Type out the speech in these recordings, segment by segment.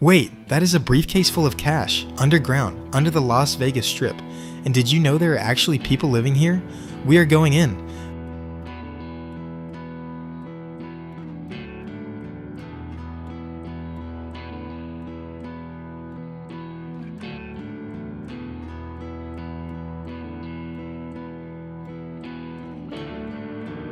Wait, that is a briefcase full of cash, underground, under the Las Vegas Strip. And did you know there are actually people living here? We are going in.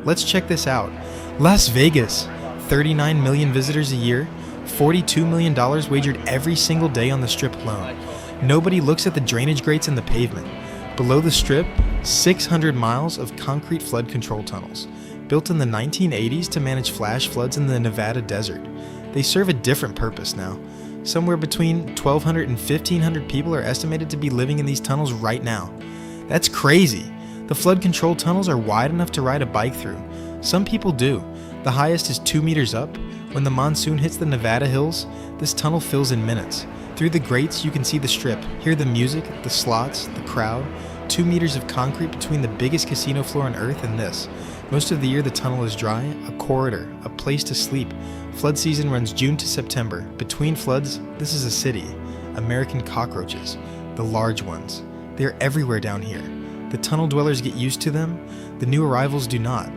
Let's check this out. Las Vegas, 39 million visitors a year, $42 million wagered every single day on the Strip alone. Nobody looks at the drainage grates in the pavement. Below the Strip, 600 miles of concrete flood control tunnels, built in the 1980s to manage flash floods in the Nevada desert. They serve a different purpose now. Somewhere between 1,200 and 1,500 people are estimated to be living in these tunnels right now. That's crazy. The flood control tunnels are wide enough to ride a bike through. Some people do. The highest is 2 meters up. When the monsoon hits the Nevada hills, this tunnel fills in minutes. Through the grates, you can see the Strip, hear the music, the slots, the crowd. 2 meters of concrete between the biggest casino floor on Earth and this. Most of the year the tunnel is dry, a corridor, a place to sleep. Flood season runs June to September. Between floods, this is a city. American cockroaches, the large ones. They are everywhere down here. The tunnel dwellers get used to them, the new arrivals do not.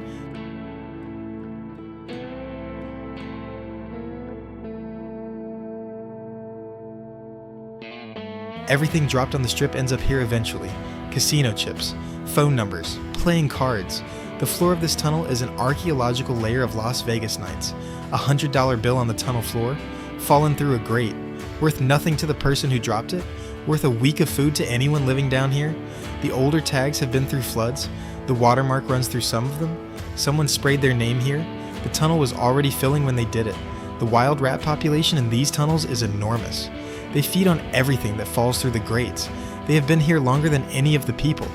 Everything dropped on the Strip ends up here eventually. Casino chips, phone numbers, playing cards. The floor of this tunnel is an archaeological layer of Las Vegas nights. A $100 bill on the tunnel floor, fallen through a grate. Worth nothing to the person who dropped it, worth a week of food to anyone living down here. The older tags have been through floods. The watermark runs through some of them. Someone sprayed their name here. The tunnel was already filling when they did it. The wild rat population in these tunnels is enormous. They feed on everything that falls through the grates. They have been here longer than any of the people.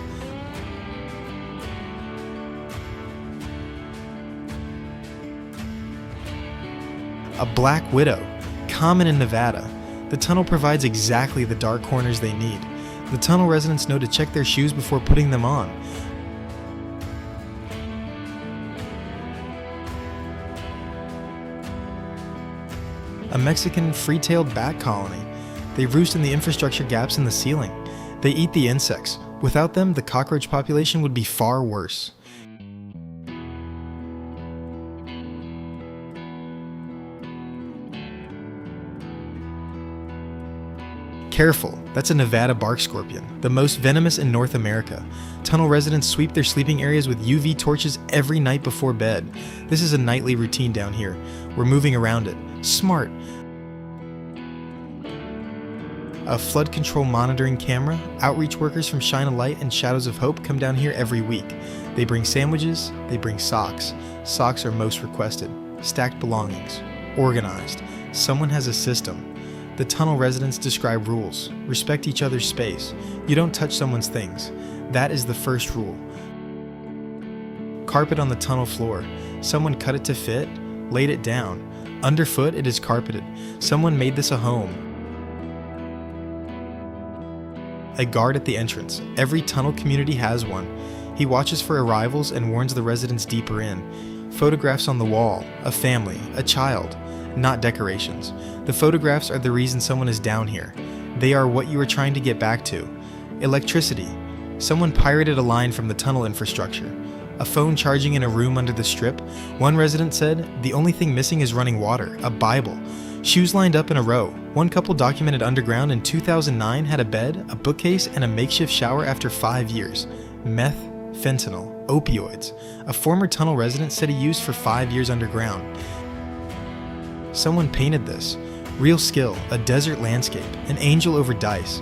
A black widow, common in Nevada. The tunnel provides exactly the dark corners they need. The tunnel residents know to check their shoes before putting them on. A Mexican free-tailed bat colony. They roost in the infrastructure gaps in the ceiling. They eat the insects. Without them, the cockroach population would be far worse. Careful, that's a Nevada bark scorpion, the most venomous in North America. Tunnel residents sweep their sleeping areas with UV torches every night before bed. This is a nightly routine down here. We're moving around it. Smart. A flood control monitoring camera. Outreach workers from Shine a Light and Shadows of Hope come down here every week. They bring sandwiches, they bring socks. Socks are most requested. Stacked belongings. Organized. Someone has a system. The tunnel residents describe rules. Respect each other's space. You don't touch someone's things. That is the first rule. Carpet on the tunnel floor. Someone cut it to fit, laid it down. Underfoot, it is carpeted. Someone made this a home. A guard at the entrance. Every tunnel community has one. He watches for arrivals and warns the residents deeper in. Photographs on the wall. A family. A child. Not decorations. The photographs are the reason someone is down here. They are what you are trying to get back to. Electricity. Someone pirated a line from the tunnel infrastructure. A phone charging in a room under the Strip. One resident said, the only thing missing is running water. A Bible. Shoes lined up in a row. One couple documented underground in 2009 had a bed, a bookcase, and a makeshift shower after 5 years. Meth, fentanyl, opioids. A former tunnel resident said he used for 5 years underground. Someone painted this. Real skill, a desert landscape, an angel over dice.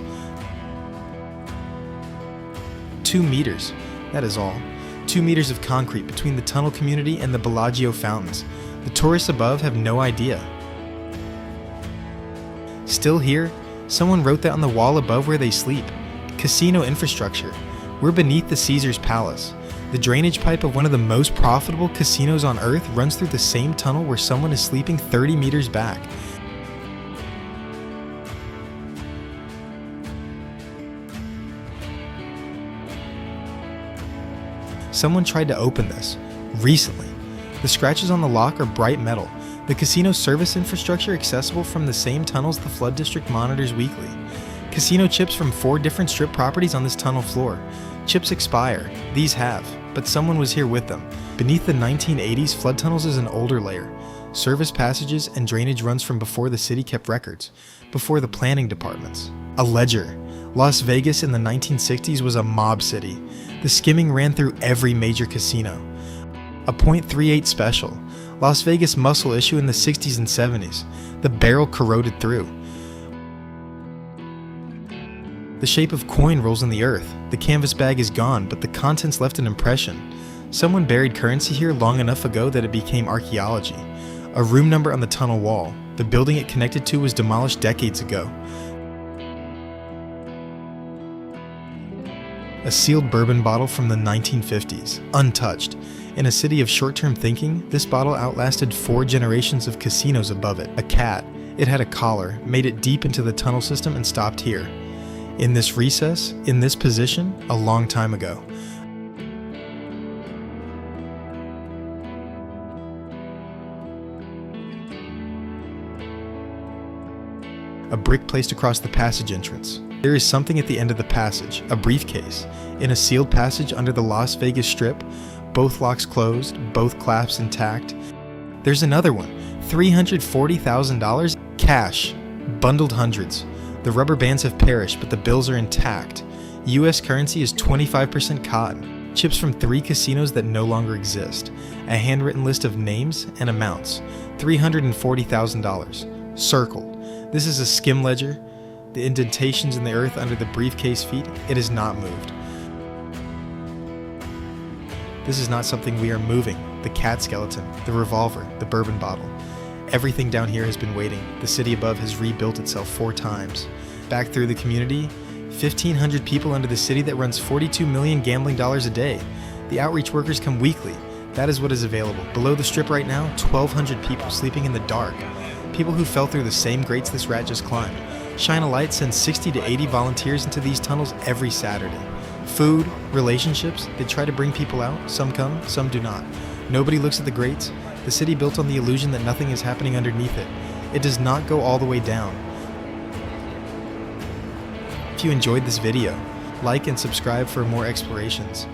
2 meters, that is all. 2 meters of concrete between the tunnel community and the Bellagio fountains. The tourists above have no idea. Still here, someone wrote that on the wall above where they sleep. Casino infrastructure. We're beneath the Caesar's Palace. The drainage pipe of one of the most profitable casinos on Earth runs through the same tunnel where someone is sleeping 30 meters back. Someone tried to open this recently. The scratches on the lock are bright metal. The casino service infrastructure accessible from the same tunnels the flood district monitors weekly. Casino chips from 4 different strip properties on this tunnel floor. Chips expire. These have, but someone was here with them. Beneath the 1980s flood tunnels is an older layer. Service passages and drainage runs from before the city kept records, before the planning departments. A ledger. Las Vegas in the 1960s was a mob city. The skimming ran through every major casino. A .38 special. Las Vegas muscle issue in the 60s and 70s. The barrel corroded through. The shape of coin rolls in the earth. The canvas bag is gone, but the contents left an impression. Someone buried currency here long enough ago that it became archaeology. A room number on the tunnel wall. The building it connected to was demolished decades ago. A sealed bourbon bottle from the 1950s, untouched. In a city of short-term thinking, this bottle outlasted 4 generations of casinos above it. A cat. It had a collar, made it deep into the tunnel system and stopped here. In this recess, in this position, a long time ago. A brick placed across the passage entrance. There is something at the end of the passage, a briefcase. In a sealed passage under the Las Vegas Strip, both locks closed, both clasps intact. There's another one, $340,000, cash, bundled hundreds. The rubber bands have perished, but the bills are intact. US currency is 25% cotton. Chips from 3 casinos that no longer exist. A handwritten list of names and amounts. $340,000. Circled. This is a skim ledger. The indentations in the earth under the briefcase feet, it is not moved. This is not something we are moving. The cat skeleton, the revolver, the bourbon bottle. Everything down here has been waiting. The city above has rebuilt itself 4 times. Back through the community, 1,500 people under the city that runs $42 million gambling dollars a day. The outreach workers come weekly. That is what is available. Below the strip right now, 1,200 people sleeping in the dark. People who fell through the same grates this rat just climbed. Shine a Light sends 60 to 80 volunteers into these tunnels every Saturday. Food, relationships, they try to bring people out. Some come, some do not. Nobody looks at the grates. The city built on the illusion that nothing is happening underneath it. It does not go all the way down. If you enjoyed this video, like and subscribe for more explorations.